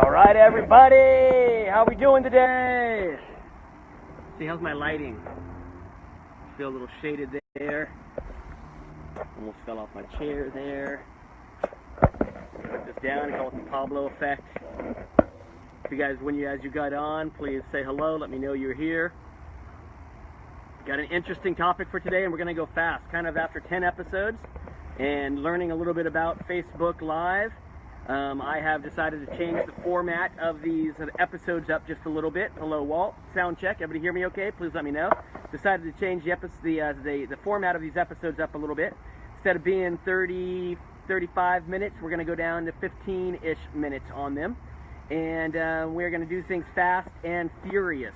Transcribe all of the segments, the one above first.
All right, everybody, how we doing today? See, how's my lighting? Feel a little shaded there. Almost fell off my chair there. Put this down and call it the Pablo effect. If you guys, as you got on, please say hello. Let me know you're here. Got an interesting topic for today, and we're going to go fast. Kind of after 10 episodes and learning a little bit about Facebook Live. I have decided to change the format of these episodes up just a little bit. Hello, Walt. Sound check. Everybody hear me okay? Please let me know. Decided to change the format of these episodes up a little bit. Instead of being 30, 35 minutes, we're going to go down to 15-ish minutes on them. And we're going to do things fast and furious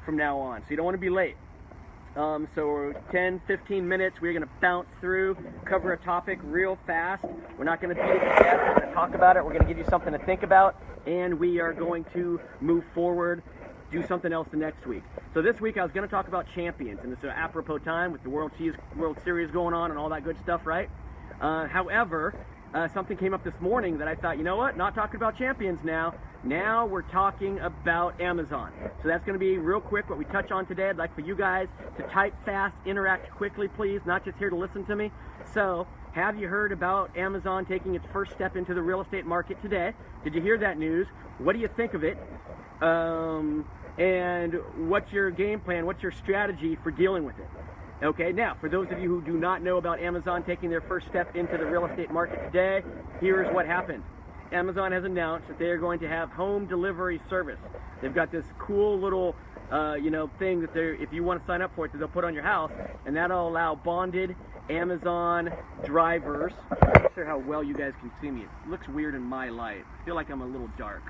from now on. So you don't want to be late. So 10, 15 minutes, we're going to bounce through, cover a topic real fast. We're not going to beat it to death. We're going to talk about it. We're going to give you something to think about. And we are going to move forward, do something else the next week. So this week I was going to talk about champions. And it's an apropos time with the World Series going on and all that good stuff, right? However, something came up this morning that I thought, you know what? Not talking about champions now. Now we're talking about Amazon. So that's going to be real quick what we touch on today. I'd like for you guys to type fast, interact quickly, please, not just here to listen to me. So, have you heard about Amazon taking its first step into the real estate market today? Did you hear that news? What do you think of it? And what's your game plan? What's your strategy for dealing with it? Okay, now, for those of you who do not know about Amazon taking their first step into the real estate market today, here's what happened. Amazon has announced that they are going to have home delivery service. They've got this cool little, thing that if you want to sign up for it, that they'll put on your house, and that'll allow bonded Amazon drivers. I'm not sure how well you guys can see me. It looks weird in my light. I feel like I'm a little dark.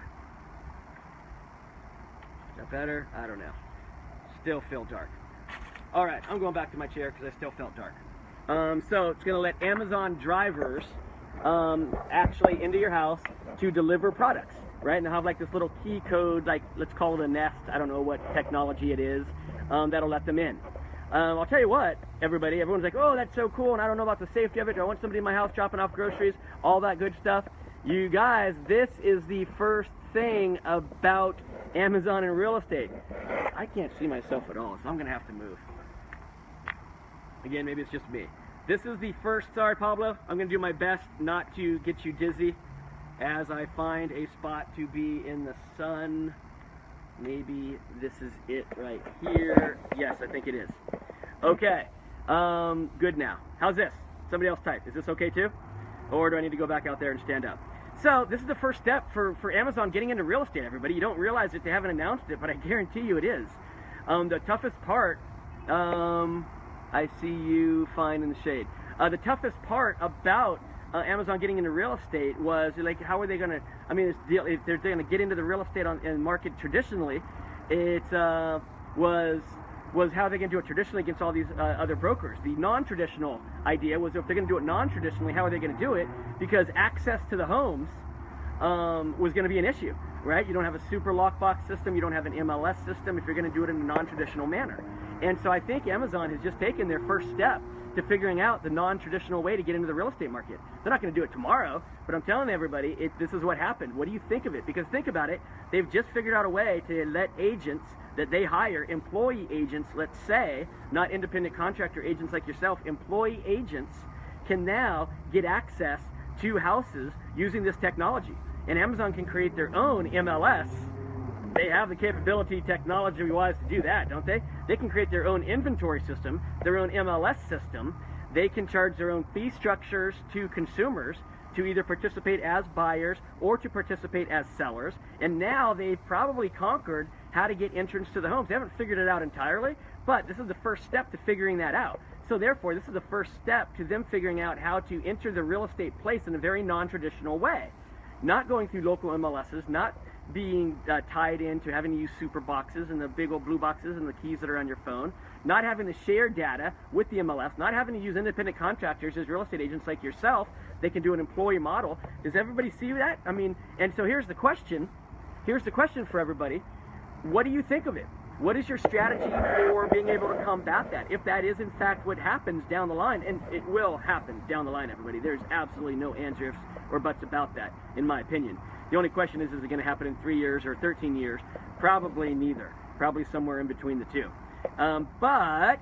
Is that better? I don't know. Still feel dark. All right, I'm going back to my chair because I still felt dark. So it's going to let Amazon drivers actually into your house to deliver products, right? And they'll have like this little key code, like let's call it a Nest. I don't know what technology it is, that'll let them in. I'll tell you what, everyone's like, oh, that's so cool, and I don't know about the safety of it. Do I want somebody in my house dropping off groceries, all that good stuff? You guys, this is the first thing about Amazon and real estate. I can't see myself at all, so I'm going to have to move. Again, maybe it's just me. This is the first, sorry Pablo, I'm going to do my best not to get you dizzy as I find a spot to be in the sun. Maybe this is it right here. Yes, I think it is. Okay, good now. How's this? Somebody else type. Is this okay too? Or do I need to go back out there and stand up? So this is the first step for Amazon getting into real estate, everybody. You don't realize it, they haven't announced it, but I guarantee you it is. The toughest part, I see you fine in the shade. The toughest part about Amazon getting into real estate was, like, how are they going to, I mean, if they're going to get into the real estate in market traditionally, it was how are they going to do it traditionally against all these other brokers. The non-traditional idea was, if they're going to do it non-traditionally, how are they going to do it? Because access to the homes was going to be an issue, right? You don't have a super lockbox system, you don't have an MLS system if you're going to do it in a non-traditional manner. And so I think Amazon has just taken their first step to figuring out the non-traditional way to get into the real estate market. They're not going to do it tomorrow, but I'm telling everybody, this is what happened. What do you think of it? Because think about it, they've just figured out a way to let agents that they hire, employee agents, let's say, not independent contractor agents like yourself, employee agents can now get access to houses using this technology. And Amazon can create their own MLS. They have the capability technology-wise to do that, don't they? They can create their own inventory system, their own MLS system. They can charge their own fee structures to consumers to either participate as buyers or to participate as sellers. And now they've probably conquered how to get entrance to the homes. They haven't figured it out entirely, but this is the first step to figuring that out. So therefore, this is the first step to them figuring out how to enter the real estate place in a very non-traditional way. Not going through local MLSs, not being tied into having to use super boxes and the big old blue boxes and the keys that are on your phone, not having to share data with the MLS, not having to use independent contractors as real estate agents like yourself. They can do an employee model. Does everybody see that? I mean, and so here's the question. Here's the question for everybody. What do you think of it? What is your strategy for being able to combat that? If that is in fact what happens down the line, and it will happen down the line, everybody. There's absolutely no ands, ifs, or buts about that, in my opinion. The only question is it going to happen in 3 years or 13 years? Probably neither. Probably somewhere in between the two. But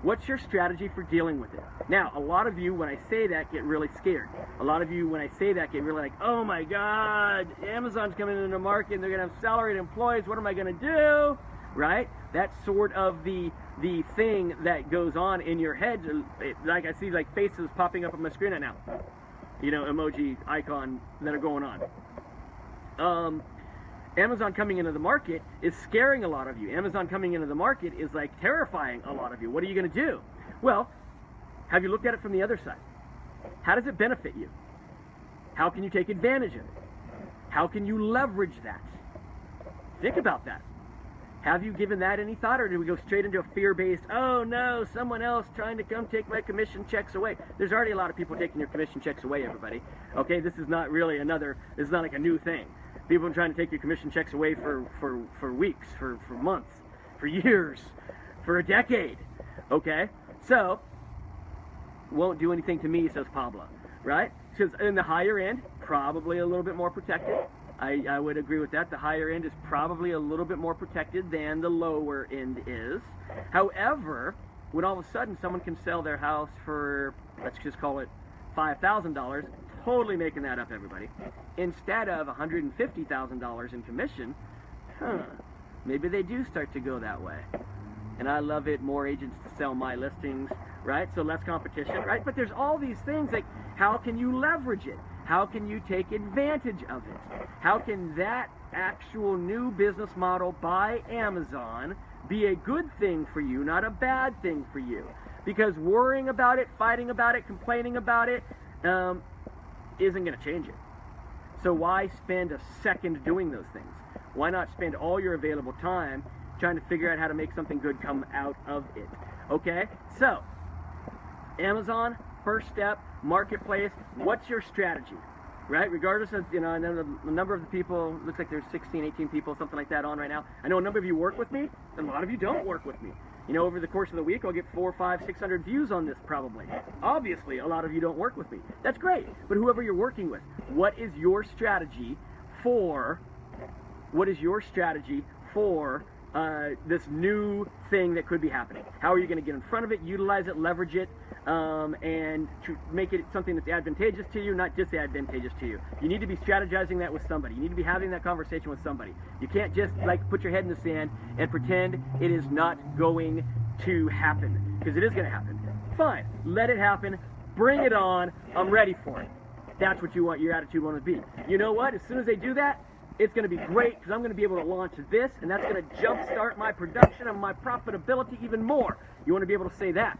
what's your strategy for dealing with it? Now, a lot of you, when I say that, get really scared. A lot of you, when I say that, get really like, oh my God, Amazon's coming into the market and they're going to have salaried employees. What am I going to do? Right? That's sort of the thing that goes on in your head. Like I see like faces popping up on my screen right now. You know, emoji icon that are going on. Amazon coming into the market is scaring a lot of you. Amazon coming into the market is like terrifying a lot of you. What are you going to do? Well, have you looked at it from the other side? How does it benefit you? How can you take advantage of it? How can you leverage that? Think about that. Have you given that any thought, or do we go straight into a fear-based, oh no, someone else trying to come take my commission checks away? There's already a lot of people taking your commission checks away, everybody. Okay, this is not really this is not like a new thing. People are trying to take your commission checks away for weeks, for months, for years, for a decade. Okay? So, won't do anything to me, says Pablo. Right? Because in the higher end, probably a little bit more protected. I would agree with that. The higher end is probably a little bit more protected than the lower end is. However, when all of a sudden someone can sell their house for, let's just call it $5,000, totally making that up, everybody, instead of $150,000 in commission, maybe they do start to go that way. And I love it, more agents to sell my listings, right? So less competition, right? But there's all these things like, how can you leverage it? How can you take advantage of it? How can that actual new business model by Amazon be a good thing for you, not a bad thing for you? Because worrying about it, fighting about it, complaining about it, isn't going to change it. So why spend a second doing those things? Why not spend all your available time trying to figure out how to make something good come out of it? Okay? So, Amazon, first step, marketplace, what's your strategy? Right? Regardless of, you know, I know the number of the people, looks like there's 16, 18 people, something like that on right now. I know a number of you work with me, and a lot of you don't work with me. You know, over the course of the week, I'll get 400, 500, 600 views on this probably. Obviously, a lot of you don't work with me. That's great. But whoever you're working with, what is your strategy for this new thing that could be happening? How are you going to get in front of it, utilize it, leverage it, and to make it something that's advantageous to you, not disadvantageous to you? You need to be strategizing that with somebody. You need to be having that conversation with somebody. You can't just like put your head in the sand and pretend it is not going to happen, because it is going to happen. Fine, let it happen, bring it on, I'm ready for it. That's what you want your attitude want to be. You know what? As soon as they do that, it's going to be great, because I'm going to be able to launch this, and that's going to jumpstart my production and my profitability even more. You want to be able to say that.